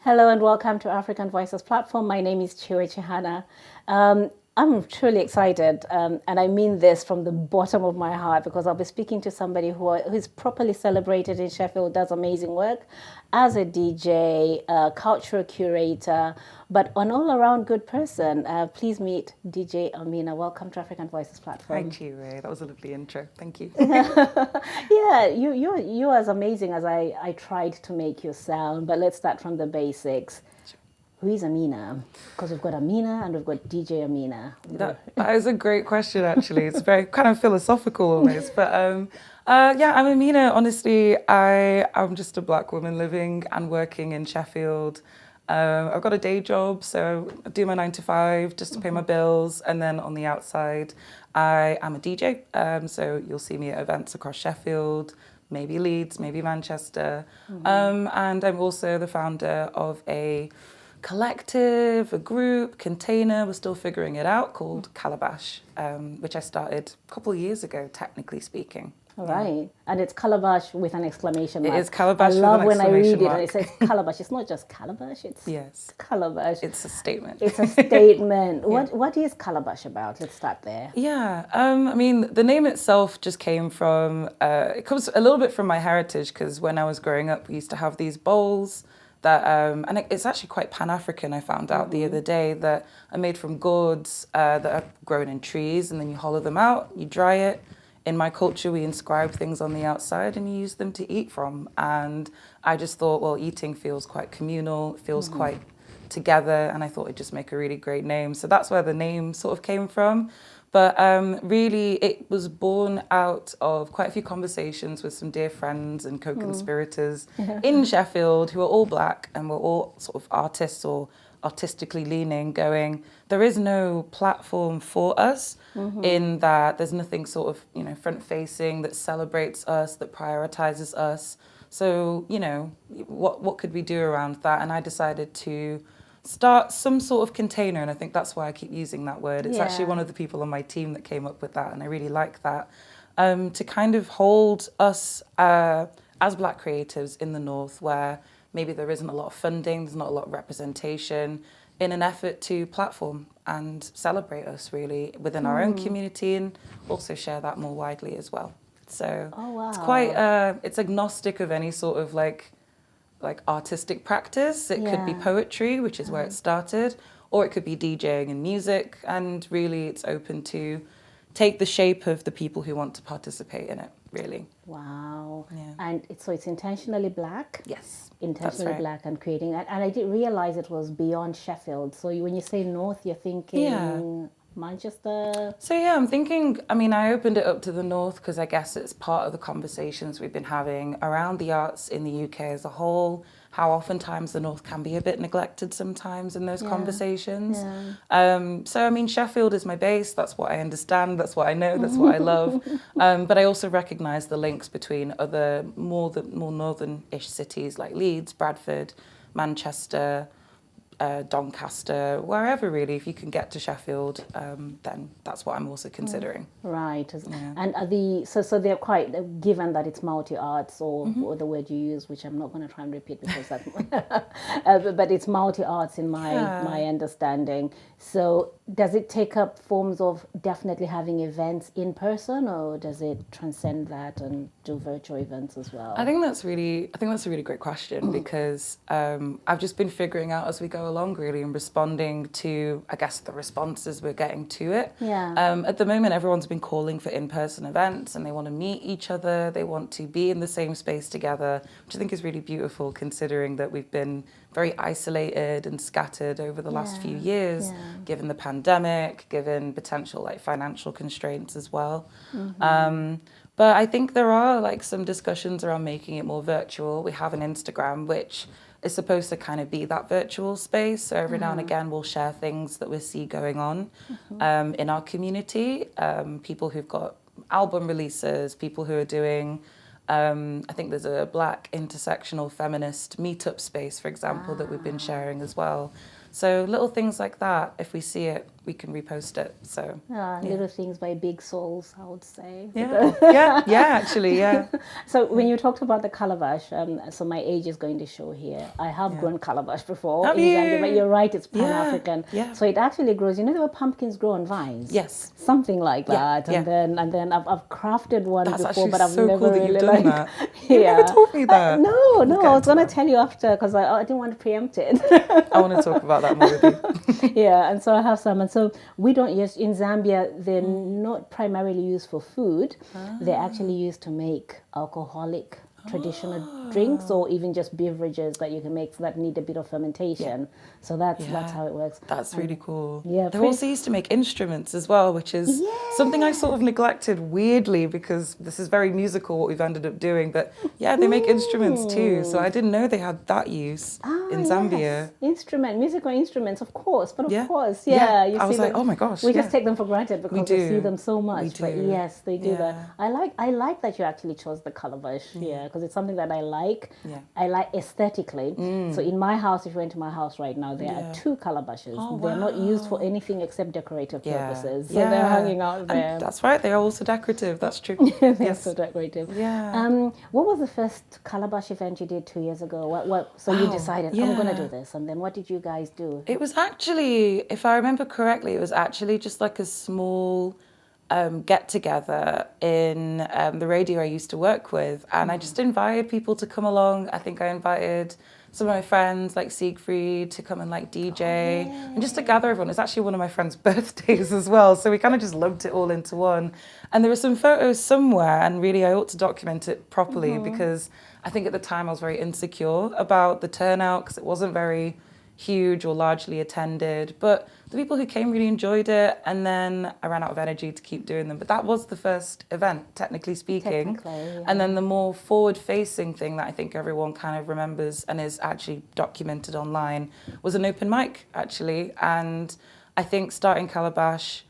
Hello and welcome to African Voices platform. My name is Chiwe. I'm truly excited, and I mean this from the bottom of my heart, because I'll be speaking to somebody who is properly celebrated in Sheffield, does amazing work as a DJ, cultural curator, but an all-around good person. Please meet DJ Amina. Welcome to African Voices platform. Thank you, Ray. That was a lovely intro. Thank you. Yeah, you're as amazing as I tried to make you sound, but let's start from the basics. Who is Amina? Because we've got Amina and we've got DJ Amina. That is a great question, actually. It's very kind of philosophical almost. But yeah, I'm Amina. Honestly, I'm just a black woman living and working in Sheffield. I've got a day job, so I do my 9 to 5 just to pay my bills. And then on the outside, I am a DJ. So you'll see me at events across Sheffield, maybe Leeds, maybe Manchester. And I'm also the founder of a collective, a group, container, we're still figuring it out, called Calabash, which I started a couple of years ago, technically speaking. All right. And it's Calabash with an exclamation mark. It is Calabash with an exclamation mark. I love when I read it and it says Calabash. It's not just Calabash, it's Calabash. It's a statement. It's a statement. What is Calabash about? Let's start there. Yeah, I mean, the name itself just came from, it comes a little bit from my heritage, because when I was growing up, we used to have these bowls that, and it's actually quite Pan-African, I found out the other day, that are made from gourds that are grown in trees, and then you hollow them out, you dry it. In my culture, we inscribe things on the outside and you use them to eat from. And I just thought, well, eating feels quite communal, it feels quite together, and I thought it'd just make a really great name. So that's where the name sort of came from. But really, it was born out of quite a few conversations with some dear friends and co-conspirators in Sheffield who are all black and were all sort of artists or artistically leaning, going, there is no platform for us in that there's nothing sort of, front-facing that celebrates us, that prioritizes us. So, what could we do around that? And I decided to start some sort of container, and I think that's why I keep using that word. It's actually one of the people on my team that came up with that, and I really like that, to kind of hold us as black creatives in the North, where maybe there isn't a lot of funding, there's not a lot of representation, in an effort to platform and celebrate us really within our own community, and also share that more widely as well. So it's quite, it's agnostic of any sort of like artistic practice. It could be poetry, which is where it started, or it could be DJing and music, and really it's open to take the shape of the people who want to participate in it, really. Wow. Yeah. And so it's intentionally black? Yes. Intentionally black and creating that. And I didn't realize it was beyond Sheffield. So when you say North, you're thinking Manchester? So yeah, I'm thinking, I opened it up to the North because I guess it's part of the conversations we've been having around the arts in the UK as a whole, how oftentimes the North can be a bit neglected sometimes in those conversations. So Sheffield is my base, that's what I understand, that's what I know, that's what I love. But I also recognise the links between other more northern-ish cities like Leeds, Bradford, Manchester, Doncaster, wherever really. If you can get to Sheffield, then that's what I'm also considering. Right. And are so they're quite, given that it's multi-arts or the word you use, which I'm not going to try and repeat because that but it's multi-arts in my understanding. So does it take up forms of definitely having events in person, or does it transcend that and do virtual events as well? I think that's a really great question, because I've just been figuring out as we go along really, and responding to, I guess, the responses we're getting to it. At the moment, everyone's been calling for in-person events, and they want to meet each other, they want to be in the same space together, which I think is really beautiful, considering that we've been very isolated and scattered over the last few years, given the pandemic, given potential financial constraints as well. But I think there are some discussions around making it more virtual. We have an Instagram, which is supposed to kind of be that virtual space. So every now and again, we'll share things that we see going on in our community. People who've got album releases, people who are doing, I think there's a black intersectional feminist meetup space, for example, that we've been sharing as well. So little things like that, if we see it we can repost it. So little things by big souls, I would say. Actually, yeah. So when you talked about the calabash, so my age is going to show here. I have grown calabash before in Zambia, but you're right, it's Pan-African. So it actually grows. You know, there were pumpkins grow on vines. Yes. Something like that. And then I've crafted one before, but I've so never cool that really you've done that. You never told me that. No, I was going to tell you after because I didn't want to preempt it. I want to talk about that more with you. Yeah, and so I have some. And so we don't use, in Zambia, they're not primarily used for food. They're actually used to make alcoholic traditional drinks or even just beverages that you can make that need a bit of fermentation. So that's how it works. That's really cool. Yeah, they also used to make instruments as well, which is something I sort of neglected weirdly because this is very musical what we've ended up doing. But yeah, they make instruments too. So I didn't know they had that use in Zambia. Yes. Musical instruments, of course. But of course, you I was like, oh my gosh. We just take them for granted because we see them so much. We do. But yes, they do that. I like that you actually chose the calabash. Because it's something that I like. Yeah. I like aesthetically. So in my house, if you went to my house right now, there are 2 calabashes. They're not used for anything except decorative purposes. So they're hanging out there. And that's right. They're also decorative. That's true. They're so decorative. Yeah. What was the first calabash event you did 2 years ago? So you decided, I'm going to do this. And then what did you guys do? It was actually, if I remember correctly, it was actually just like a small get together in the radio I used to work with, and I just invited people to come along. I think I invited some of my friends like Siegfried to come and like DJ and just to gather everyone. It's actually one of my friends' birthdays as well, so we kind of just lumped it all into one. And there were some photos somewhere, and really I ought to document it properly because I think at the time I was very insecure about the turnout because it wasn't very huge or largely attended, but the people who came really enjoyed it, and then I ran out of energy to keep doing them. But that was the first event, technically speaking. And then the more forward-facing thing that I think everyone kind of remembers and is actually documented online was an open mic, actually. And I think starting Calabash,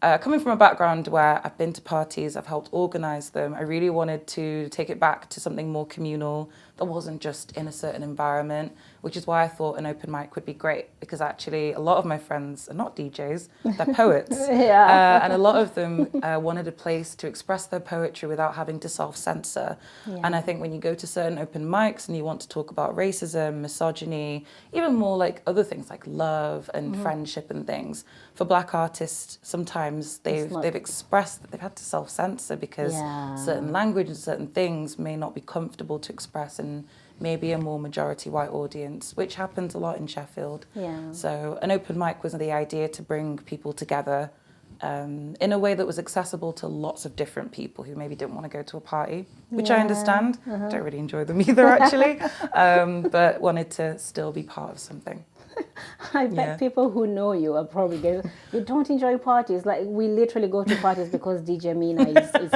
coming from a background where I've been to parties, I've helped organise them, I really wanted to take it back to something more communal that wasn't just in a certain environment, which is why I thought an open mic would be great, because actually a lot of my friends are not DJs, they're poets. And a lot of them wanted a place to express their poetry without having to self-censor. And I think when you go to certain open mics and you want to talk about racism, misogyny, even more like other things like love and friendship and things, for Black artists, sometimes they've expressed that they've had to self-censor because certain language and certain things may not be comfortable to express in maybe a more majority white audience, which happens a lot in Sheffield. So an open mic was the idea to bring people together in a way that was accessible to lots of different people who maybe didn't want to go to a party, which I understand. Don't really enjoy them either, actually, but wanted to still be part of something. I bet people who know you are probably going, you don't enjoy parties. Like, we literally go to parties because DJ MYNA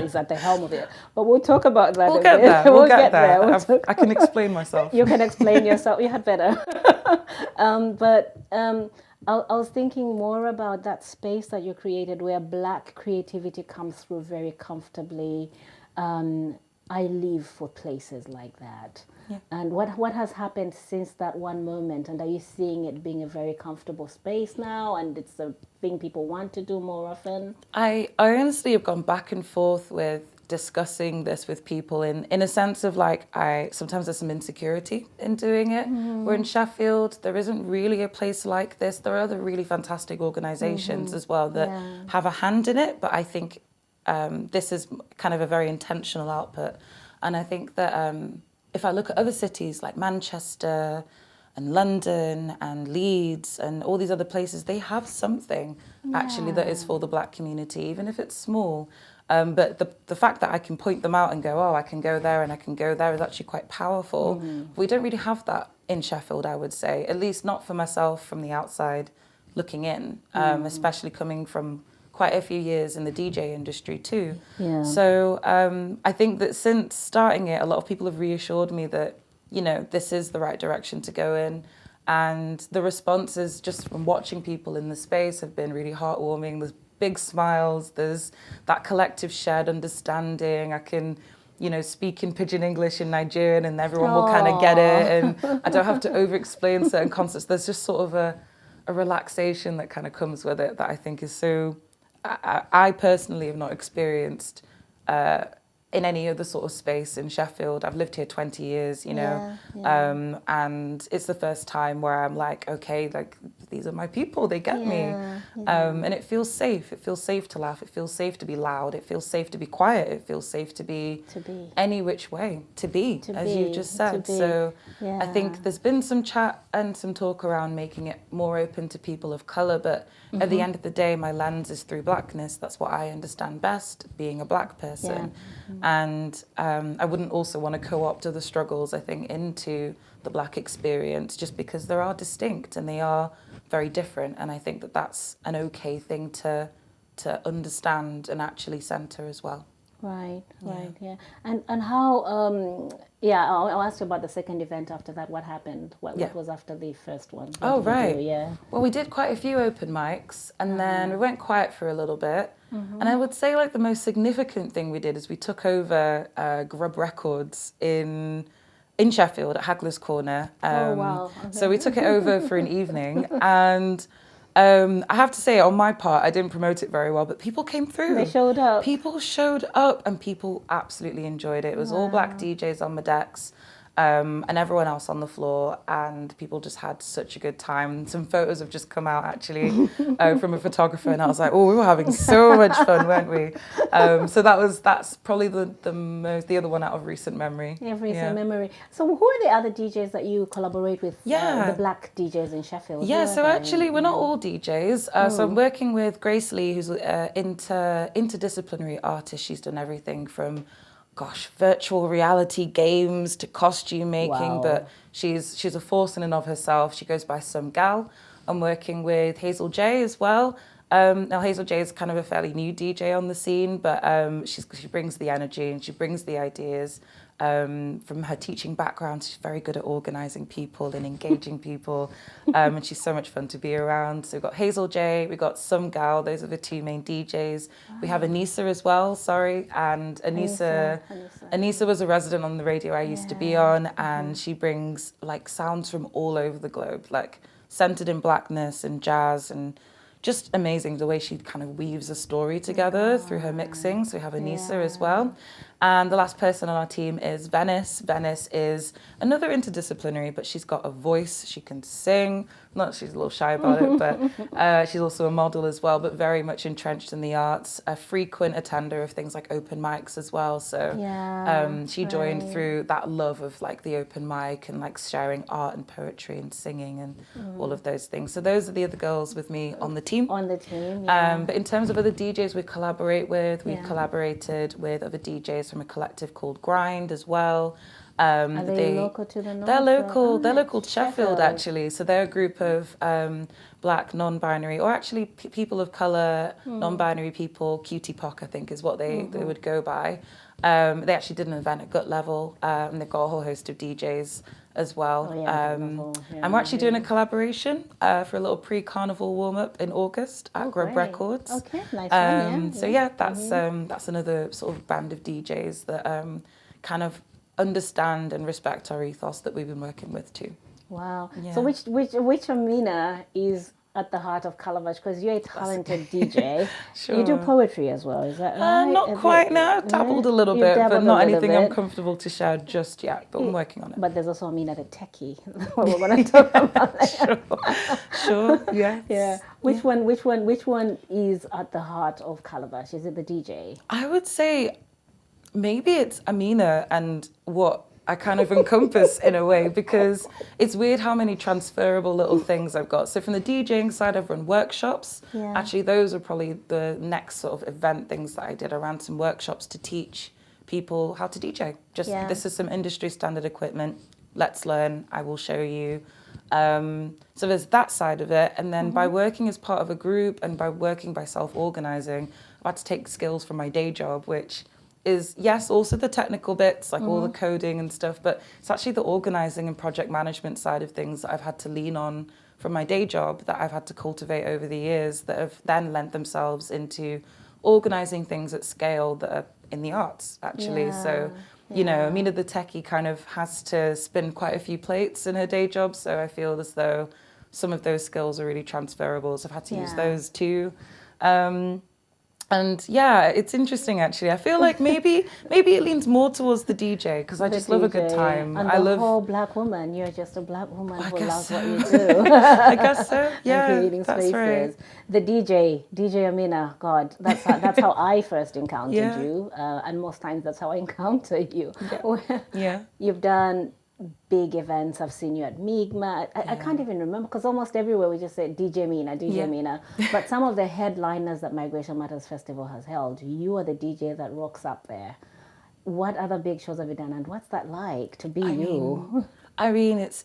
is at the helm of it. But we'll talk about that. We'll get there. We'll get there. I can explain myself. You can explain yourself. You had better. I was thinking more about that space that you created where Black creativity comes through very comfortably. I live for places like that. And what has happened since that one moment? And are you seeing it being a very comfortable space now, and it's a thing people want to do more often? I honestly have gone back and forth with discussing this with people in a sense of like, sometimes there's some insecurity in doing it. We're in Sheffield, there isn't really a place like this. There are other really fantastic organisations as well that have a hand in it, but I think this is kind of a very intentional output. And I think that if I look at other cities like Manchester and London and Leeds and all these other places, they have something actually that is for the Black community, even if it's small. But the fact that I can point them out and go, oh, I can go there and I can go there is actually quite powerful. We don't really have that in Sheffield, I would say, at least not for myself from the outside looking in, especially coming from quite a few years in the DJ industry too. So I think that since starting it, a lot of people have reassured me that, you know, this is the right direction to go in. And the responses just from watching people in the space have been really heartwarming. There's big smiles, there's that collective shared understanding. I can, you know, speak in Pidgin English in Nigerian and everyone will kind of get it. And I don't have to over-explain certain concepts. There's just sort of a a relaxation that kind of comes with it that I think is so, I personally have not experienced in any other sort of space in Sheffield. I've lived here 20 years, you know, and it's the first time where I'm like, okay, like these are my people, they get me. And it feels safe. It feels safe to laugh. It feels safe to be loud. It feels safe to be quiet. It feels safe to be any which way, as you just said. So I think there's been some chat and some talk around making it more open to people of colour, but at the end of the day, my lens is through blackness. That's what I understand best, being a black person. And I wouldn't also want to co-opt other struggles, I think, into the black experience just because they are distinct and they are very different. And I think that that's an okay thing to understand and actually centre as well. Right. And how, I'll ask you about the second event after that. What happened? What was after the first one? What did you do? Well, we did quite a few open mics and then we went quiet for a little bit. And I would say like the most significant thing we did is we took over Gqom Records in Sheffield at Hagler's Corner. So we took it over for an evening and I have to say, on my part, I didn't promote it very well, but people came through. They showed up. People showed up and people absolutely enjoyed it. It was all black DJs on the decks and everyone else on the floor, and people just had such a good time. Some photos have just come out, actually, from a photographer, and I was like, oh, we were having so much fun, weren't we? So that's probably the other one out of recent memory. Recent memory. So who are the other DJs that you collaborate with, the black DJs in Sheffield? So actually we're not all DJs. So I'm working with Grace Lee, who's interdisciplinary artist. She's done everything from virtual reality games to costume making, but she's a force in and of herself. She goes by Some Gal. I'm working with Hazel J as well. Now Hazel J is kind of a fairly new DJ on the scene, but she brings the energy and she brings the ideas. From her teaching background, she's very good at organising people and engaging people, and she's so much fun to be around. So we've got Hazel J, we've got Some Gal, those are the two main DJs. We have Anissa as well, and Anissa was a resident on the radio I used to be on, and she brings like sounds from all over the globe, like centred in blackness and jazz, and just amazing the way she kind of weaves a story together through her mixing. So we have Anissa as well. And the last person on our team is Venice. Venice is another interdisciplinary, but she's got a voice. She can sing. Not she's a little shy about it, but she's also a model as well, but very much entrenched in the arts. A frequent attender of things like open mics as well. So she joined through that love of like the open mic and like sharing art and poetry and singing and all of those things. So those are the other girls with me on the team. But in terms of other DJs we collaborate with, we've collaborated with other DJs from a collective called Grind as well. Are they local to the north? They're local to Sheffield, actually. So they're a group of black, non-binary, or actually people of colour, non-binary people. Cutie Pock, I think, is what they would go by. They actually did an event at Gut Level, and they've got a whole host of DJs as well. And we're actually doing a collaboration for a little pre-carnival warm-up in August at Gqom Records. Okay, nice one, that's another sort of band of DJs that kind of understand and respect our ethos that we've been working with too. Wow. So which Amina is at the heart of Calabash? Because you're a talented DJ. You do poetry as well, is that right? Not quite now. Dabbled a little bit, but not anything I'm comfortable to share just yet. But I'm working on it. But there's also Amina the techie. We're going to talk about that. Sure. Yeah. Which one is at the heart of Calabash? Is it the DJ? I would say maybe it's Amina and what I kind of encompass in a way, because it's weird how many transferable little things I've got. So from the DJing side, I've run workshops. Actually, those are probably the next sort of event things that I did. I ran some workshops to teach people how to DJ. This is some industry standard equipment. Let's learn. I will show you. So there's that side of it. And then by working as part of a group and by working by self-organising, I've had to take skills from my day job, which is, yes, also the technical bits, like all the coding and stuff, but it's actually the organising and project management side of things that I've had to lean on from my day job that I've had to cultivate over the years that have then lent themselves into organising things at scale that are in the arts, actually. So, you know, Amina the techie kind of has to spin quite a few plates in her day job, so I feel as though some of those skills are really transferable, so I've had to use Yeah. those too. And yeah, it's interesting actually. I feel like maybe it leans more towards the DJ because I just love a good time. And I the love whole black woman. You're just a black woman I who guess loves what so. you do. I guess so. Yeah, And creating that's spaces. right. The DJ Amina. God, that's how I first encountered Yeah. you, and most times that's how I encounter you. Yeah. You've done big events. I've seen you at Migma. I can't even remember because almost everywhere we just say DJ MYNA, DJ MYNA. But some of the headliners that Migration Matters Festival has held, you are the DJ that rocks up there. What other big shows have you done, and what's that like to be you? I mean, it's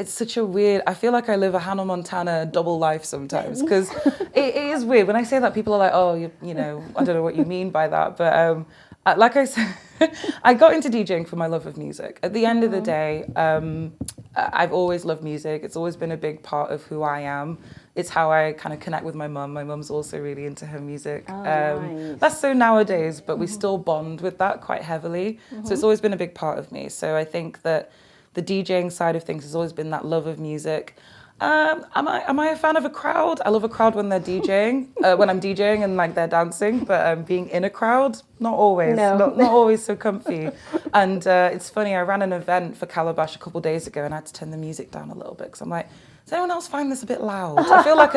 such a weird. I feel like I live a Hannah Montana double life sometimes because it is weird. When I say that, people are like, "Oh, you know, I don't know what you mean by that." But like I said, I got into DJing for my love of music. At the end of the day, I've always loved music. It's always been a big part of who I am. It's how I kind of connect with my mum. My mum's also really into her music. Nice. That's so nowadays, but we still bond with that quite heavily. So it's always been a big part of me. So I think that the DJing side of things has always been that love of music. Am I a fan of a crowd? I love a crowd when they're DJing, when I'm DJing and like they're dancing, but being in a crowd, not always, not always so comfy. And it's funny, I ran an event for Calabash a couple of days ago and I had to turn the music down a little bit because I'm like, does anyone else find this a bit loud? I feel like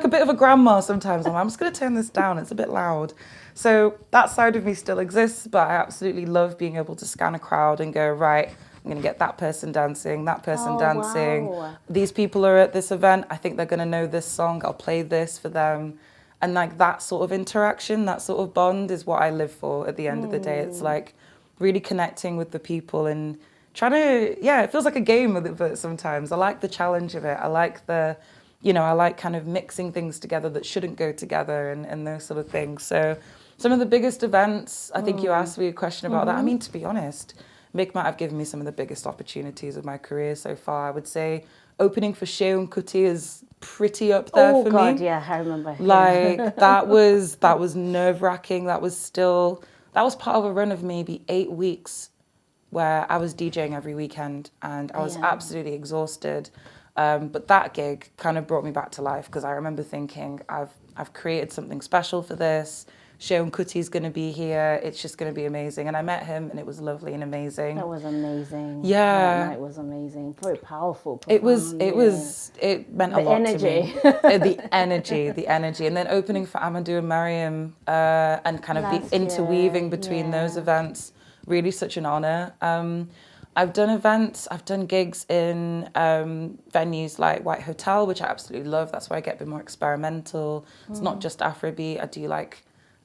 a bit of a grandma sometimes. I'm just going to turn this down. It's a bit loud. So that side of me still exists, but I absolutely love being able to scan a crowd and go, right, I'm going to get that person dancing, that person dancing. Wow. These people are at this event. I think they're going to know this song. I'll play this for them. And like that sort of interaction, that sort of bond is what I live for at the end of the day. It's like really connecting with the people and trying to, yeah, it feels like a game with it sometimes. I like the challenge of it. I like I like kind of mixing things together that shouldn't go together and those sort of things. So some of the biggest events, I think you asked me a question about that. I mean, to be honest, Mick might have given me some of the biggest opportunities of my career so far. I would say opening for Gqom is pretty up there for me. Oh God, yeah, I remember. Like that was nerve-wracking. That was part of a run of maybe 8 weeks where I was DJing every weekend and I was absolutely exhausted. But that gig kind of brought me back to life because I remember thinking, I've created something special for this. Gqom is going to be here. It's just going to be amazing. And I met him and it was lovely and amazing. That was amazing. Yeah. That night was amazing. Very powerful. It meant a lot to me. The energy. And then opening for Amadou and Mariam and kind of the interweaving between those events, really such an honor. I've done events, I've done gigs in venues like White Hotel, which I absolutely love. That's where I get a bit more experimental. It's not just Afrobeat. I do like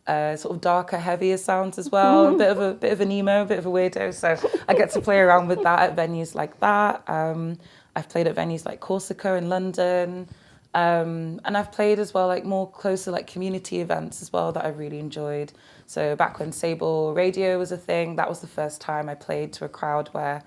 sort of darker, heavier sounds as well. A bit of an emo, a bit of a weirdo. So I get to play around with that at venues like that. I've played at venues like Corsica in London. And I've played as well, like more closer like community events as well that I really enjoyed. So back when Sable Radio was a thing, that was the first time I played to a crowd where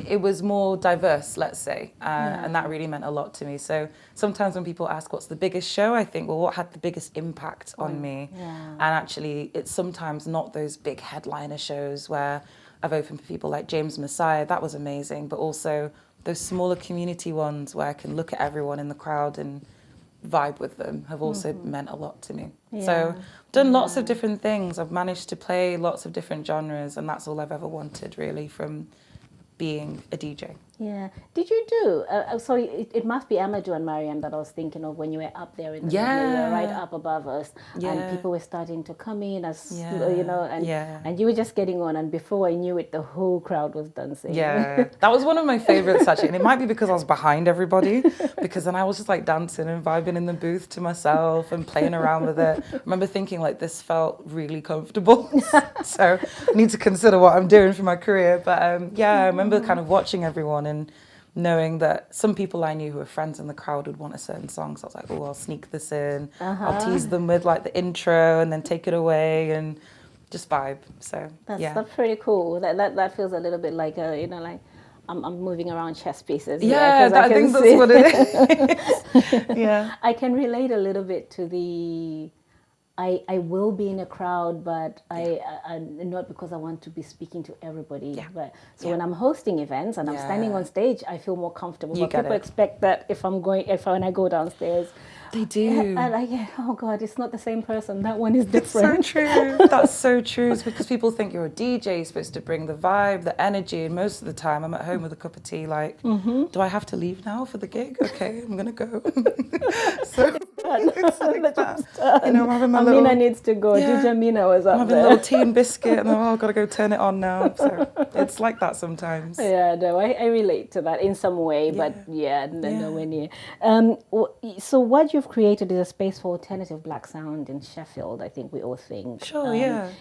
it was more diverse, let's say, and that really meant a lot to me. So sometimes when people ask what's the biggest show, I think, well, what had the biggest impact on me? And actually, it's sometimes not those big headliner shows where I've opened for people like James Messiah, that was amazing, but also those smaller community ones where I can look at everyone in the crowd and vibe with them have also meant a lot to me. So I've done lots of different things. I've managed to play lots of different genres, and that's all I've ever wanted, really, from being a DJ. Yeah. Did you do, so it must be Amadou and Mariam that I was thinking of when you were up there in the middle, you were right up above us, and people were starting to come in as, you know, and you were just getting on, and before I knew it, the whole crowd was dancing. Yeah, that was one of my favorites actually, and it might be because I was behind everybody, because then I was just like dancing and vibing in the booth to myself and playing around with it. I remember thinking like this felt really comfortable, so I need to consider what I'm doing for my career. But yeah, I remember kind of watching everyone and knowing that some people I knew who were friends in the crowd would want a certain song. So I was like, oh, I'll sneak this in. I'll tease them with like the intro and then take it away and just vibe. So that's pretty cool. That feels a little bit like you know, like I'm moving around chess pieces. Yeah, I think that's what it is. Yeah, I can relate a little bit to the I will be in a crowd, but I not because I want to be speaking to everybody. Yeah. But so when I'm hosting events and I'm standing on stage, I feel more comfortable. You but get people it. expect that when I go downstairs, they do. and I get, oh God, it's not the same person. That one is different. It's so true. That's so true. It's because people think you're a DJ, you're supposed to bring the vibe, the energy, and most of the time I'm at home with a cup of tea like, do I have to leave now for the gig? Okay, I'm going to go. So, it's like that. You know, I'm having my Amina little... needs to go. DJ MYNA was up I'm having there. a little tea and biscuit and I've got to go turn it on now. So it's like that sometimes. Yeah, no, I relate to that in some way, but nowhere near. So what you've created is a space for alternative black sound in Sheffield, I think we all think. Sure,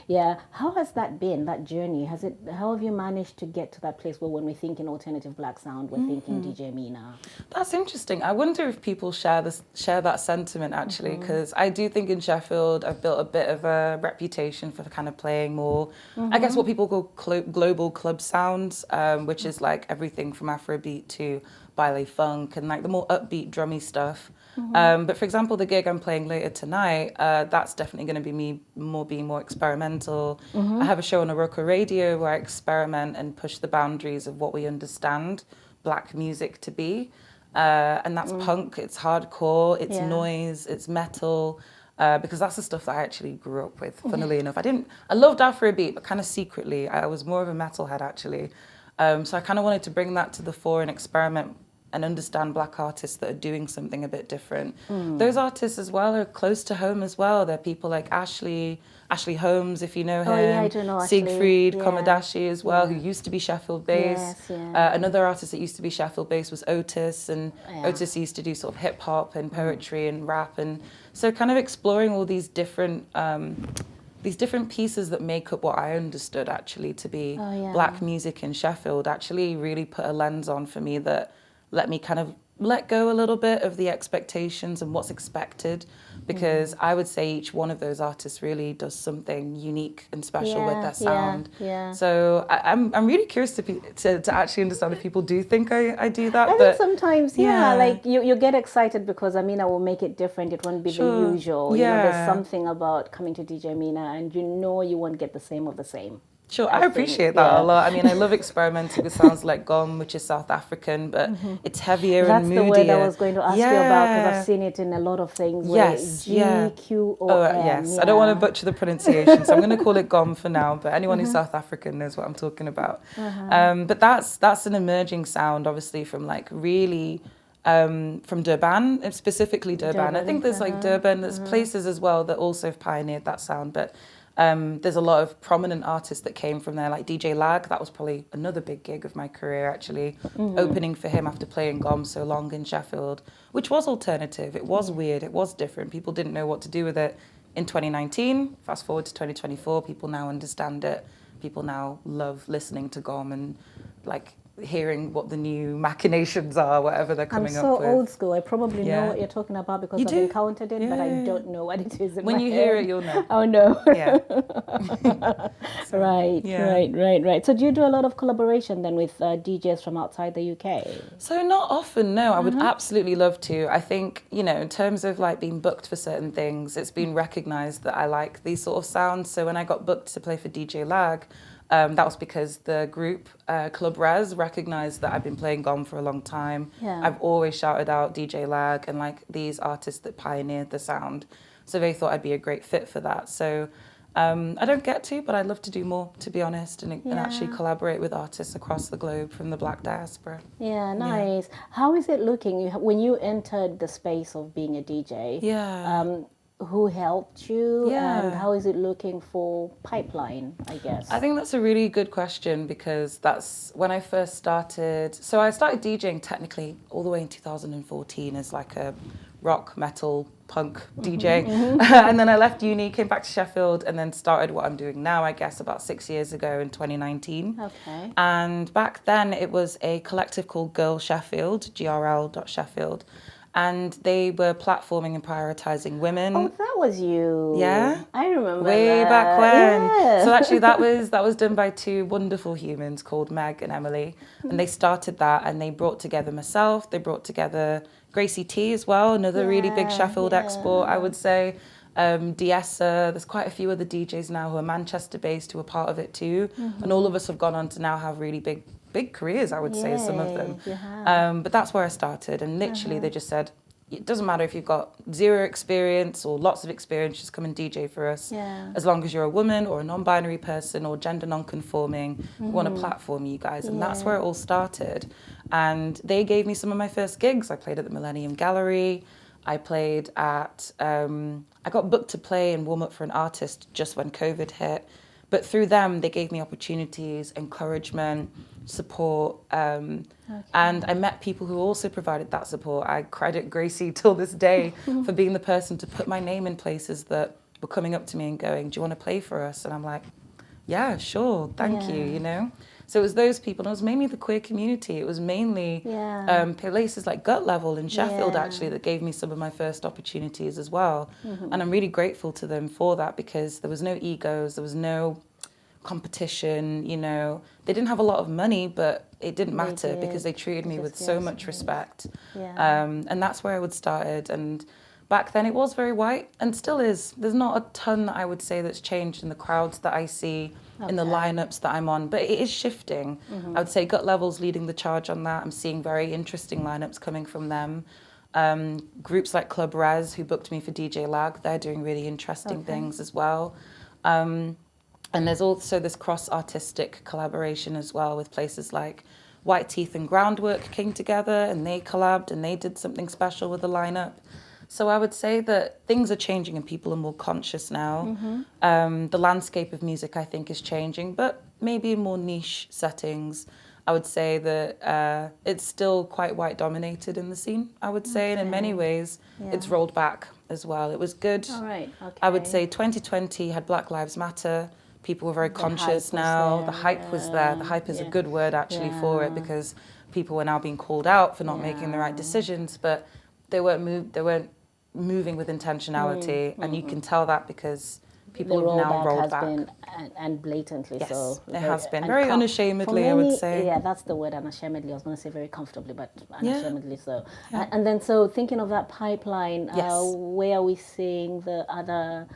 Yeah. How has that been, that journey? How have you managed to get to that place where when we're thinking alternative black sound, we're thinking DJ MYNA? That's interesting. I wonder if people share that sentiment actually, because I do think in Sheffield I've built a bit of a reputation for kind of playing more, I guess what people call global club sounds, which is like everything from Afrobeat to ballet funk and like the more upbeat drummy stuff. But for example, the gig I'm playing later tonight, that's definitely going to be me being more experimental. I have a show on Oroko Radio where I experiment and push the boundaries of what we understand black music to be. And that's punk, it's hardcore, it's noise, it's metal, because that's the stuff that I actually grew up with, funnily enough. I loved Afrobeat, but kind of secretly, I was more of a metalhead actually. So I kind of wanted to bring that to the fore and experiment and understand black artists that are doing something a bit different. Those artists as well are close to home as well. They're people like Ashley Holmes, if you know him. Oh, yeah, I do know Ashley. Siegfried Komadashi as well, who used to be Sheffield based. Yes, another artist that used to be Sheffield based was Otis, and Otis used to do sort of hip hop and poetry and rap, and so kind of exploring all these different pieces that make up what I understood actually to be black music in Sheffield actually really put a lens on for me that let me kind of let go a little bit of the expectations and what's expected, because I would say each one of those artists really does something unique and special with their sound. So I'm really curious to actually understand if people do think I do that. I think sometimes, like you get excited because Amina will make it different. It won't be the usual. You know, there's something about coming to DJ MYNA and you know you won't get the same of the same. Sure, I appreciate that a lot. I mean, I love experimenting with sounds like Gqom, which is South African, but it's heavier and moodier. That's the word I was going to ask you about, because I've seen it in a lot of things. Yes, Gqom. Yes, I don't want to butcher the pronunciation, so I'm going to call it Gqom for now, but anyone who's South African knows what I'm talking about. But that's an emerging sound, obviously, from like really... from Durban, specifically Durban. I think there's like Durban, there's places as well that also have pioneered that sound, but there's a lot of prominent artists that came from there, like DJ Lag. That was probably another big gig of my career, actually, opening for him after playing Gqom so long in Sheffield, which was alternative. It was weird. It was different. People didn't know what to do with it. In 2019, fast forward to 2024, people now understand it. People now love listening to Gqom and like hearing what the new machinations are, whatever they're coming up with. I'm so old school. I probably know what you're talking about because I've encountered it, but I don't know what it is in when my you head. hear it, you'll know. Oh, no. Yeah. Right. So do you do a lot of collaboration then with DJs from outside the UK? So not often, no. I would absolutely love to. I think, you know, in terms of like being booked for certain things, it's been recognised that I like these sort of sounds. So when I got booked to play for DJ Lag, that was because the group, Club Res, recognised that I've been playing Gqom for a long time. I've always shouted out DJ Lag and like these artists that pioneered the sound. So they thought I'd be a great fit for that. So I don't get to, but I'd love to do more, to be honest, and actually collaborate with artists across the globe from the Black diaspora. Yeah, nice. How is it looking when you entered the space of being a DJ? Who helped you, and how is it looking for pipeline, I guess? I think that's a really good question, because that's when I first started. So I started DJing technically all the way in 2014 as like a rock, metal, punk DJ. And then I left uni, came back to Sheffield, and then started what I'm doing now, I guess, about 6 years ago in 2019. Okay. And back then it was a collective called Girl Sheffield, grl.sheffield. And they were platforming and prioritising women. Oh, that was you. Yeah? I remember Way that. back when. Yeah. So actually that was done by two wonderful humans called Meg and Emily. And they started that, and they brought together myself, they brought together Gracie T as well, another really big Sheffield export, I would say. Diessa, there's quite a few other DJs now who are Manchester-based who are part of it too. And all of us have gone on to now have really big careers, I would say, some of them. But that's where I started. And literally they just said, it doesn't matter if you've got zero experience or lots of experience, just come and DJ for us. As long as you're a woman or a non-binary person or gender non-conforming, we want to platform you guys. And that's where it all started. And they gave me some of my first gigs. I played at the Millennium Gallery. I played at, I got booked to play and warm up for an artist just when COVID hit. But through them, they gave me opportunities, encouragement, support. And I met people who also provided that support. I credit Gracie till this day for being the person to put my name in places that were coming up to me and going, do you want to play for us? And I'm like, yeah, sure, thank you, you know? So it was those people, and it was mainly the queer community. It was mainly places like Gut Level in Sheffield, actually, that gave me some of my first opportunities as well. And I'm really grateful to them for that, because there was no egos, there was no competition, you know. They didn't have a lot of money, but it didn't matter because they treated me with so much respect. And that's where I would started. And back then it was very white and still is. There's not a ton, I would say, that's changed in the crowds that I see, in the lineups that I'm on, but it is shifting. I would say Gut Level's leading the charge on that. I'm seeing very interesting lineups coming from them. Groups like Club Res, who booked me for DJ Lag, they're doing really interesting things as well. And there's also this cross-artistic collaboration as well with places like White Teeth and Groundwork came together and they collabed and they did something special with the lineup. So I would say that things are changing and people are more conscious now. The landscape of music, I think, is changing, but maybe in more niche settings. I would say that it's still quite white dominated in the scene, I would say, and in many ways it's rolled back as well. It was good. I would say 2020 had Black Lives Matter. People were very conscious now. The hype was there. The hype is a good word actually for it, because people were now being called out for not making the right decisions, but they weren't moving with intentionality, and you can tell that because people have now rolled back. And blatantly so. It has been. Very unashamedly, I would say. Yeah, that's the word, unashamedly. I was going to say very comfortably, but unashamedly so. And then, so thinking of that pipeline, where are we seeing the other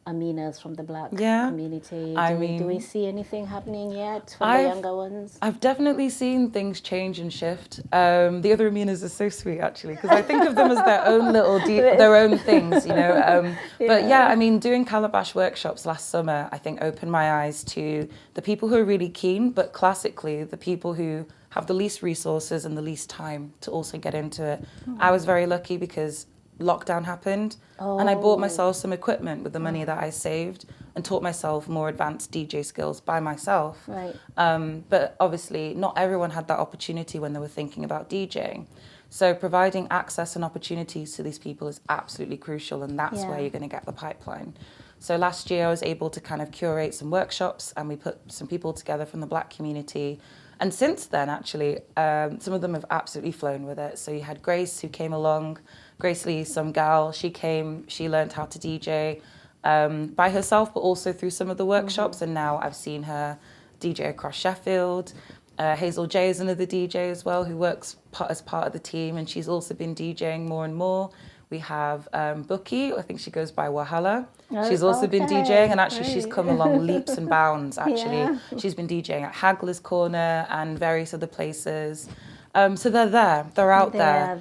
Aminas from the Black community? Do we see anything happening yet for the younger ones? I've definitely seen things change and shift. The other Aminas are so sweet, actually, because I think of them as their own little, their own things, you know. But yeah, I mean, doing Calabash workshops last summer, I think opened my eyes to the people who are really keen, but classically, the people who have the least resources and the least time to also get into it. I was very lucky because lockdown happened and I bought myself some equipment with the money that I saved and taught myself more advanced DJ skills by myself. But obviously not everyone had that opportunity when they were thinking about DJing. So providing access and opportunities to these people is absolutely crucial, and that's where you're going to get the pipeline. So last year I was able to kind of curate some workshops and we put some people together from the Black community. And since then, actually, some of them have absolutely flown with it. So you had Grace, who came along. Grace Lee, some gal, she came, she learned how to DJ by herself, but also through some of the workshops. And now I've seen her DJ across Sheffield. Hazel J is another DJ as well, who works as part of the team, and she's also been DJing more and more. We have Bookie, I think she goes by Wahala. She's also been DJing, and actually she's come along leaps and bounds, actually. She's been DJing at Haggler's Corner and various other places. So they're there, they're out there.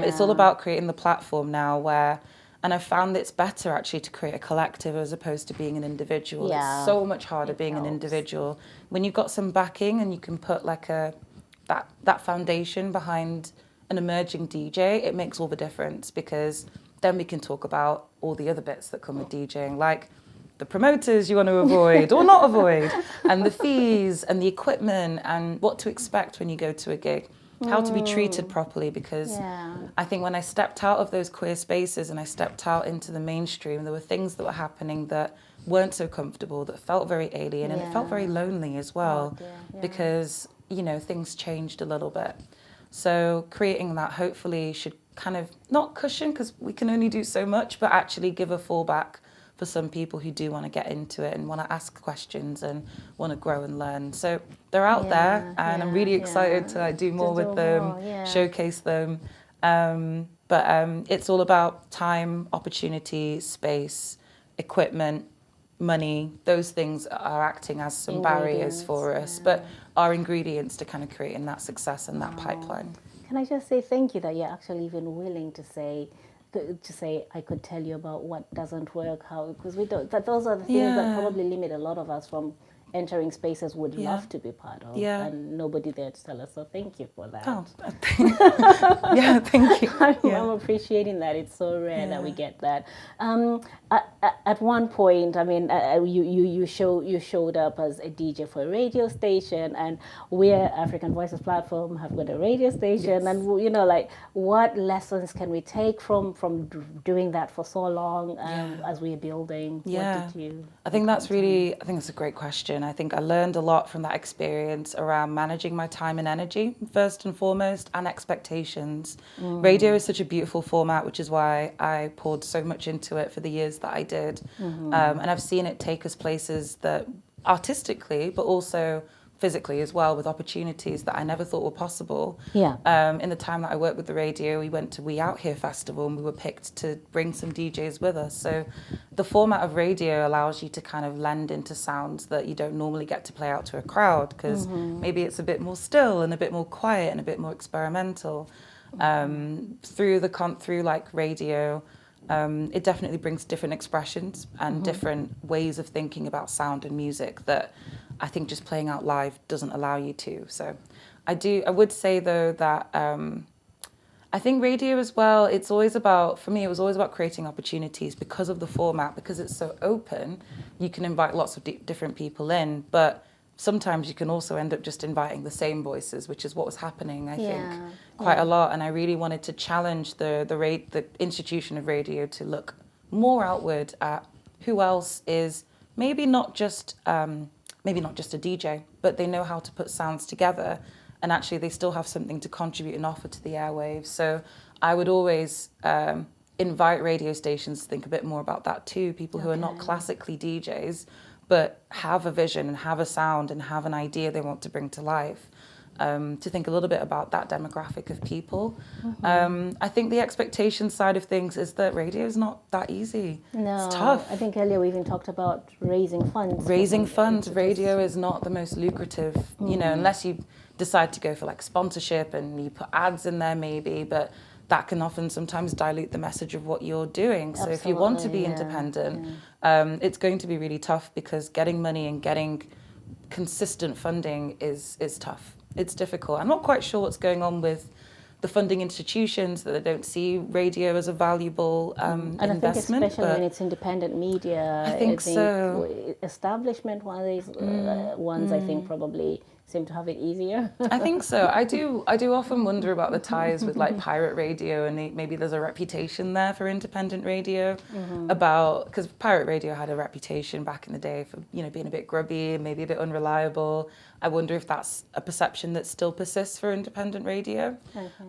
It's all about creating the platform now where, and I've found that it's better actually to create a collective as opposed to being an individual. It's so much harder being an individual. When you've got some backing and you can put like that foundation behind an emerging DJ, it makes all the difference, because then we can talk about all the other bits that come with DJing, like the promoters you want to avoid or not avoid, and the fees and the equipment and what to expect when you go to a gig, how to be treated properly, because I think when I stepped out of those queer spaces and I stepped out into the mainstream, there were things that were happening that weren't so comfortable, that felt very alien, and it felt very lonely as well, because, you know, things changed a little bit. So creating that hopefully should kind of not cushion, because we can only do so much, but actually give a fallback for some people who do want to get into it and want to ask questions and want to grow and learn. So they're out there, and I'm really excited to like, do more with them, showcase them. But it's all about time, opportunity, space, equipment, money, those things are acting as some barriers for us, but are ingredients to kind of creating that success and that pipeline. Can I just say thank you that you're actually even willing to say I could tell you about what doesn't work, how, because we don't, that those are the things that probably limit a lot of us from entering spaces would love to be part of, and nobody there to tell us. So thank you for that. Oh, yeah, thank you. I'm appreciating that. It's so rare that we get that. At one point, I mean, you showed up as a DJ for a radio station, and we're African Voices platform have got a radio station, and you know, like, what lessons can we take from doing that for so long as we're building? What did you? I think that's a great question. I think I learned a lot from that experience around managing my time and energy, first and foremost, and expectations. Radio is such a beautiful format, which is why I poured so much into it for the years that I did. And I've seen it take us places that artistically, but also physically as well, with opportunities that I never thought were possible. In the time that I worked with the radio, we went to We Out Here Festival, and we were picked to bring some DJs with us. So the format of radio allows you to kind of lend into sounds that you don't normally get to play out to a crowd, because maybe it's a bit more still and a bit more quiet and a bit more experimental. Through like radio, it definitely brings different expressions and different ways of thinking about sound and music that I think just playing out live doesn't allow you to. So I would say though that I think radio as well, it's always about, for me, it was always about creating opportunities because of the format, because it's so open, you can invite lots of different people in, but sometimes you can also end up just inviting the same voices, which is what was happening, I think, quite a lot. And I really wanted to challenge the institution of radio to look more outward at who else is maybe not just a DJ, but they know how to put sounds together, and actually they still have something to contribute and offer to the airwaves. So I would always invite radio stations to think a bit more about that too, people who are not classically DJs, but have a vision and have a sound and have an idea they want to bring to life. To think a little bit about that demographic of people. I think the expectation side of things is that radio is not that easy. No, it's tough. I think earlier we even talked about raising funds. Raising funds, radio is not the most lucrative, you know, unless you decide to go for like sponsorship and you put ads in there maybe, but that can often sometimes dilute the message of what you're doing. So if you want to be independent, it's going to be really tough, because getting money and getting consistent funding is tough. It's difficult. I'm not quite sure what's going on with the funding institutions, that they don't see radio as a valuable investment. And I think especially when it's independent media, I think so. Establishment ones, I think probably seem to have it easier. I think so. I do often wonder about the ties with like pirate radio, and maybe there's a reputation there for independent radio because pirate radio had a reputation back in the day for, you know, being a bit grubby and maybe a bit unreliable. I wonder if that's a perception that still persists for independent radio.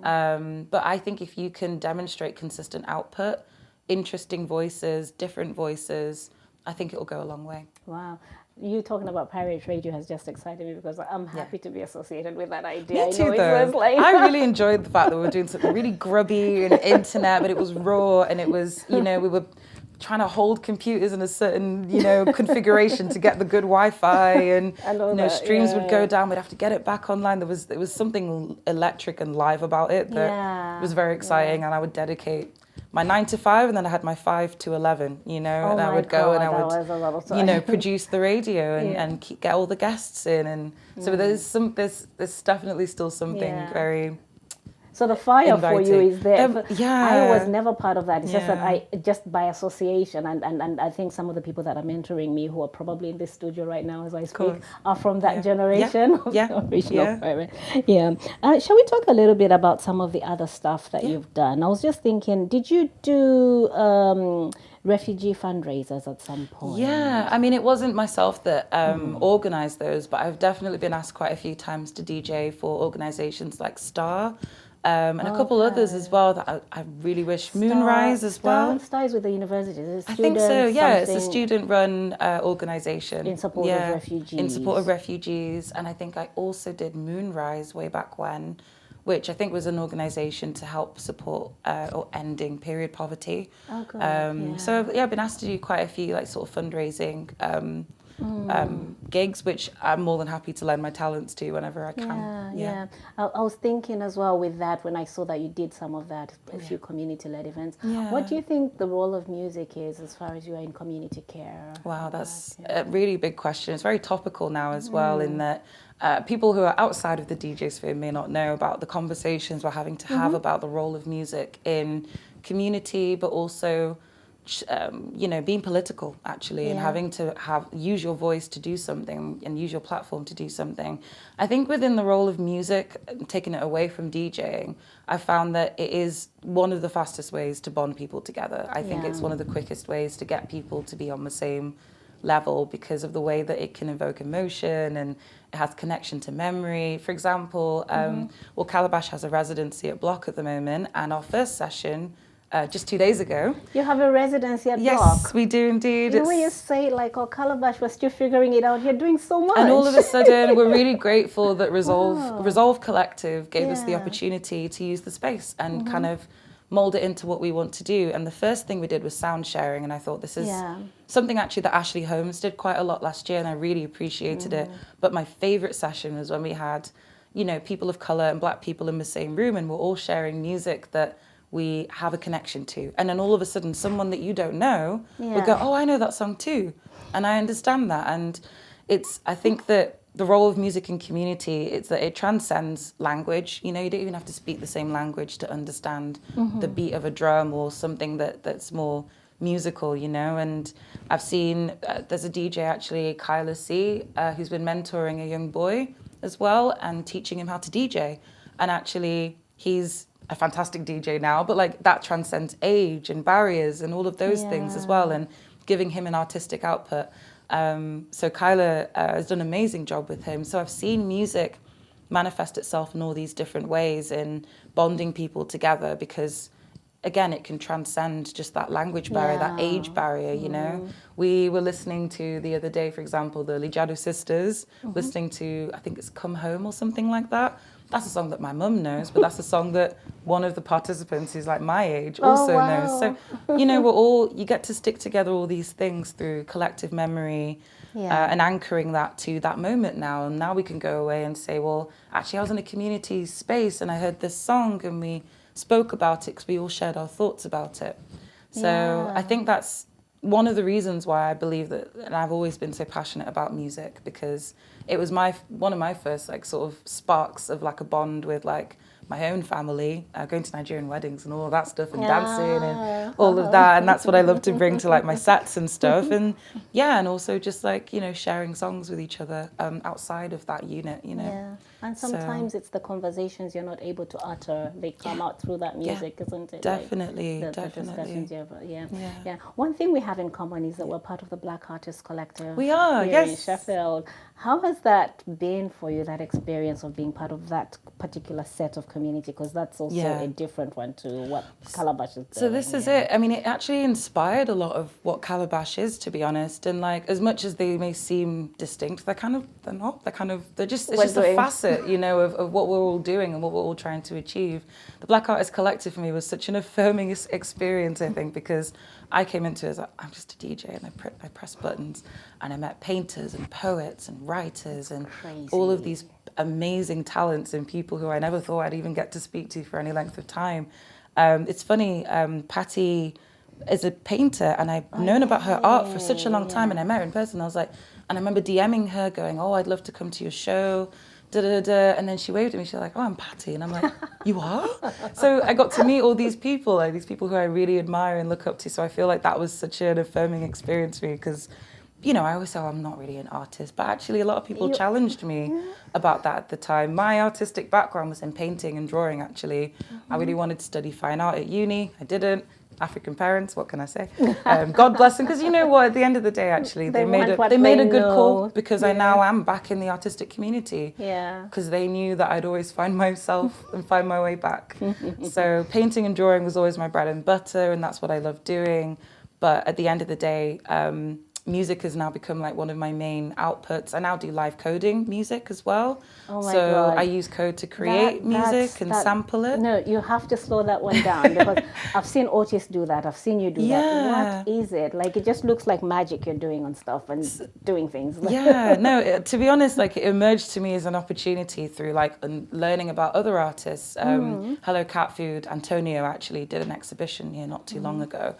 But I think if you can demonstrate consistent output, interesting voices, different voices, I think it'll go a long way. Wow. You talking about pirate radio has just excited me, because I'm happy to be associated with that idea. Me too, though. I really enjoyed the fact that we were doing something really grubby and internet, but it was raw, and it was, you know, we were trying to hold computers in a certain, you know, configuration to get the good Wi-Fi, and you know, streams would go down. We'd have to get it back online. There was something electric and live about it that was very exciting, and I would dedicate my 9 to 5, and then I had my 5 to 11, you know, and I would go and I would, you know, produce the radio and get all the guests in, and so there's definitely still something very. So the fire inviting. For you is there. I was never part of that. It's just that I, just by association, and I think some of the people that are mentoring me, who are probably in this studio right now as I speak, are from that generation of the original pirate. Shall we talk a little bit about some of the other stuff that you've done? I was just thinking, did you do refugee fundraisers at some point? Yeah, I mean, it wasn't myself that organised those, but I've definitely been asked quite a few times to DJ for organisations like STAR. And a couple others as well that I really wish. Moonrise as well. STAR is with the universities. I think so, yeah. It's a student-run organisation. In support of refugees. In support of refugees. And I think I also did Moonrise way back when, which I think was an organisation to help support or ending period poverty. Oh, good. So yeah, I've been asked to do quite a few like sort of fundraising gigs, which I'm more than happy to lend my talents to whenever I can. Yeah. I was thinking as well with that when I saw that you did some of that, a few community-led events. What do you think the role of music is as far as you are in community care? Wow, that's a really big question. It's very topical now as well, in that people who are outside of the DJ sphere may not know about the conversations we're having to have about the role of music in community, but also you know, being political actually, and having to use your voice to do something and use your platform to do something. I think within the role of music, taking it away from DJing, I found that it is one of the fastest ways to bond people together. I think it's one of the quickest ways to get people to be on the same level because of the way that it can evoke emotion and it has connection to memory. For example, well, Calabash has a residency at Block at the moment, and our first session just 2 days ago. You have a residency at Block? Yes, we do indeed. You know, when you say like, oh, Calabash, we're still figuring it out, you're doing so much. And all of a sudden, we're really grateful that Resolve Collective gave us the opportunity to use the space and kind of mold it into what we want to do. And the first thing we did was sound sharing, and I thought this is something actually that Ashley Holmes did quite a lot last year, and I really appreciated it. But my favourite session was when we had, you know, people of colour and black people in the same room, and we're all sharing music that we have a connection to. And then all of a sudden, someone that you don't know would go, oh, I know that song too. And I understand that. And I think that the role of music in community, it's that it transcends language. You know, you don't even have to speak the same language to understand the beat of a drum or something that's more musical, you know. And I've seen, there's a DJ actually, Kyla C, who's been mentoring a young boy as well and teaching him how to DJ. And actually, he's a fantastic DJ now, but like that transcends age and barriers and all of those things as well, and giving him an artistic output. So Kyla has done an amazing job with him. So I've seen music manifest itself in all these different ways in bonding people together because, again, it can transcend just that language barrier, that age barrier, you know. We were listening to the other day, for example, the Lijadu Sisters, listening to, I think it's Come Home or something like that. That's a song that my mum knows, but that's a song that one of the participants who's like my age also knows. So, you know, you get to stick together all these things through collective memory and anchoring that to that moment now. And now we can go away and say, well, actually, I was in a community space and I heard this song and we spoke about it because we all shared our thoughts about it. So I think that's one of the reasons why I believe that, and I've always been so passionate about music, because it was one of my first like sort of sparks of like a bond with like my own family, going to Nigerian weddings and all of that stuff and dancing and all of that. And that's what I love to bring to like my sets and stuff. And and also just like, you know, sharing songs with each other outside of that unit, you know. Yeah. And sometimes it's the conversations you're not able to utter, they come out through that music, isn't it? Definitely, like definitely. The One thing we have in common is that we're part of the Black Artists Collective. We are, here in Sheffield. How has that been for you, that experience of being part of that particular set of community? Because that's also a different one to what Calabash is doing. So this is it. I mean, it actually inspired a lot of what Calabash is, to be honest. And like, as much as they may seem distinct, they're not. They're just, it's just a facet, you know, of what we're all doing and what we're all trying to achieve. The Black Artists Collective for me was such an affirming experience, I think, because I came into it as I'm just a DJ and I press buttons, and I met painters and poets and writers and all of these amazing talents and people who I never thought I'd even get to speak to for any length of time. It's funny, Patty is a painter, and I've known about her art for such a long time, and I met her in person. I was like, and I remember DMing her going, oh, I'd love to come to your show, and then she waved at me, she's like, oh, I'm Patty, and I'm like, you are? So I got to meet all these people, like these people who I really admire and look up to, so I feel like that was such an affirming experience for me, because, you know, I always say, oh, I'm not really an artist, but actually a lot of people challenged me about that at the time. My artistic background was in painting and drawing, actually. I really wanted to study fine art at uni, I didn't. African parents, what can I say? God bless them, because you know what, at the end of the day, actually, they made a good call, because I now am back in the artistic community. Yeah. Because they knew that I'd always find myself and find my way back. So painting and drawing was always my bread and butter, and that's what I loved doing. But at the end of the day, music has now become like one of my main outputs. I now do live coding music as well. Oh my So God. I use code to create music and sample it. No, you have to slow that one down because I've seen artists do that. I've seen you do that. What is it? Like, it just looks like magic you're doing on stuff and doing things. Yeah, no, to be honest, like it emerged to me as an opportunity through like learning about other artists. Hello Cat Food, Antonio actually did an exhibition here not too long ago.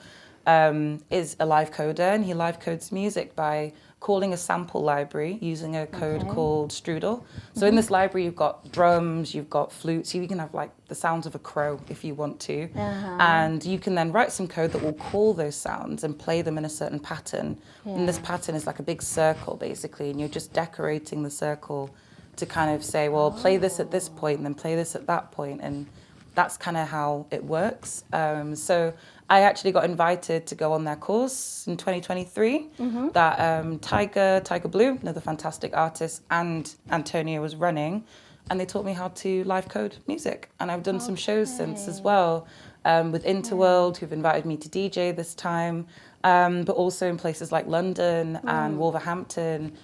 Is a live coder, and he live codes music by calling a sample library using a code called Strudel. So in this library, you've got drums, you've got flutes, you can have like the sounds of a crow if you want to. And you can then write some code that will call those sounds and play them in a certain pattern. And this pattern is like a big circle basically, and you're just decorating the circle to kind of say, well, play this at this point and then play this at that point. And that's kind of how it works. So I actually got invited to go on their course in 2023 that Tiger Blue, another fantastic artist, and Antonio was running, and they taught me how to live code music. And I've done some shows since as well, with Interworld, who've invited me to DJ this time, but also in places like London and Wolverhampton.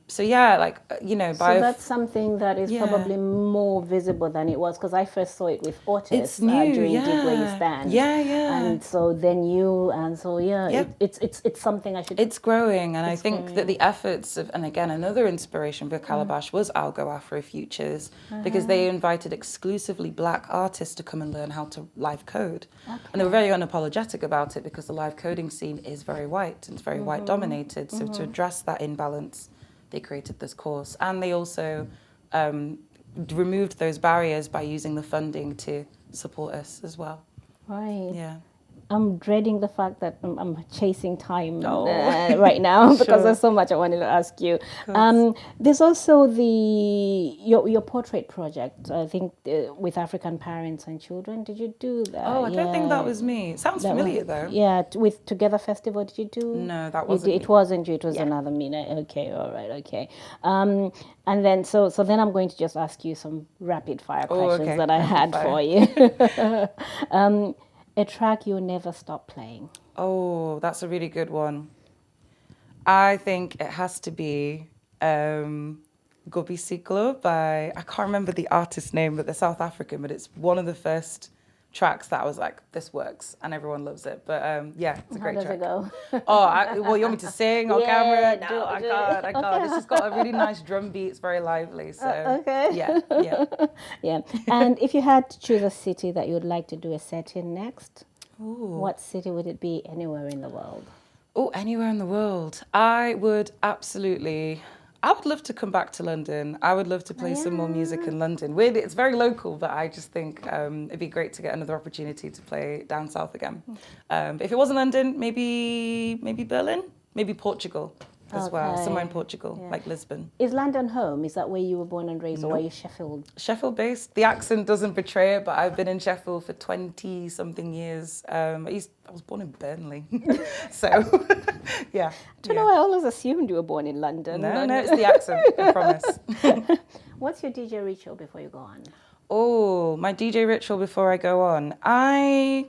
So yeah, like, you know, so that's something that is probably more visible than it was, because I first saw it with artists during Dig Where You Stand. And so then it's something I should. It's growing, and I think that the efforts of, and again, another inspiration for Calabash was I'll Go Afro Futures, because they invited exclusively Black artists to come and learn how to live code. And they were very unapologetic about it, because the live coding scene is very white and it's very white dominated. So to address that imbalance, they created this course, and they also removed those barriers by using the funding to support us as well. Right. Yeah. I'm dreading the fact that I'm chasing time right now because there's so much I wanted to ask you. There's also your portrait project, I think, with African parents and children. Did you do that? Oh, I don't think that was me. It sounds familiar though. Yeah, with Together Festival, did you do? No, that wasn't It wasn't you, it was another Mina. Okay, all right, okay. And then, so then I'm going to just ask you some rapid fire questions that I had for you. A track you'll never stop playing. Oh, that's a really good one. I think it has to be Gqom by, I can't remember the artist's name, but they're South African, but it's one of the first tracks that I was like, this works, and everyone loves it. But yeah, it's a great track. How does it go? Well, you want me to sing on camera? No, I can't. Okay. This has got a really nice drum beat. It's very lively. So okay. Yeah. And if you had to choose a city that you would like to do a set in next, what city would it be anywhere in the world? Oh, anywhere in the world. I would love to come back to London. I would love to play some more music in London. Weirdly, it's very local, but I just think it'd be great to get another opportunity to play down south again. But if it wasn't London, maybe Berlin, maybe Portugal as well, somewhere in Portugal, like Lisbon. Is London home? Is that where you were born and raised, or are you Sheffield? Sheffield based. The accent doesn't betray it, but I've been in Sheffield for 20 something years. I was born in Burnley, so yeah. I don't know, I always assumed you were born in London. No, it's the accent, I promise. What's your DJ ritual before you go on? Oh, my DJ ritual before I go on. I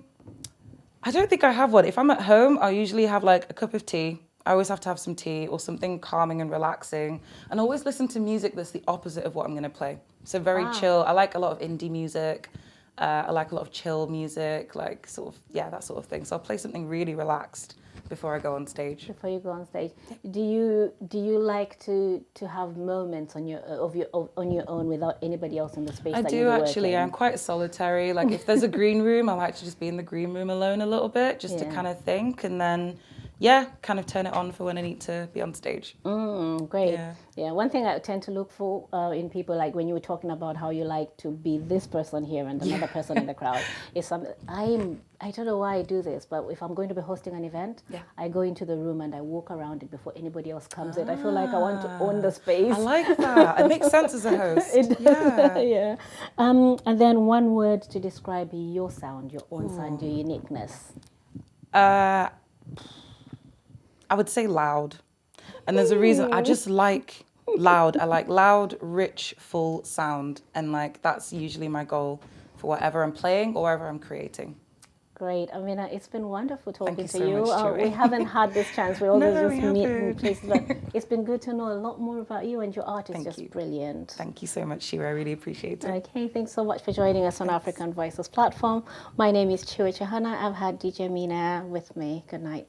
don't think I have one. If I'm at home, I'll usually have like a cup of tea. I always have to have some tea or something calming and relaxing, and always listen to music that's the opposite of what I'm going to play. So very chill. I like a lot of indie music. I like a lot of chill music, like sort of, that sort of thing. So I'll play something really relaxed before I go on stage. Before you go on stage, do you like to have moments on your own without anybody else in the space? I do actually. I'm quite solitary. Like if there's a green room, I like to just be in the green room alone a little bit, just to kind of think, and then kind of turn it on for when I need to be on stage. Great. Yeah. One thing I tend to look for in people, like when you were talking about how you like to be this person here and another person in the crowd, is I don't know why I do this, but if I'm going to be hosting an event, I go into the room and I walk around it before anybody else comes in. I feel like I want to own the space. I like that. It makes sense as a host. It does. Yeah. And then one word to describe your sound, your own sound, your uniqueness. I would say loud. And there's a reason. I just like loud. I like loud, rich, full sound. And like that's usually my goal for whatever I'm playing or whatever I'm creating. Great. Amina, it's been wonderful talking you to so you. much, Chiri. We haven't had this chance. We always No, just we meet in haven't. places, but it's been good to know a lot more about you, and your art is Thank just you. brilliant. Thank you so much, Shira. I really appreciate it. Okay, thanks so much for joining us on African Voices platform. My name is Chiri Chahana. I've had DJ MYNA with me. Good night.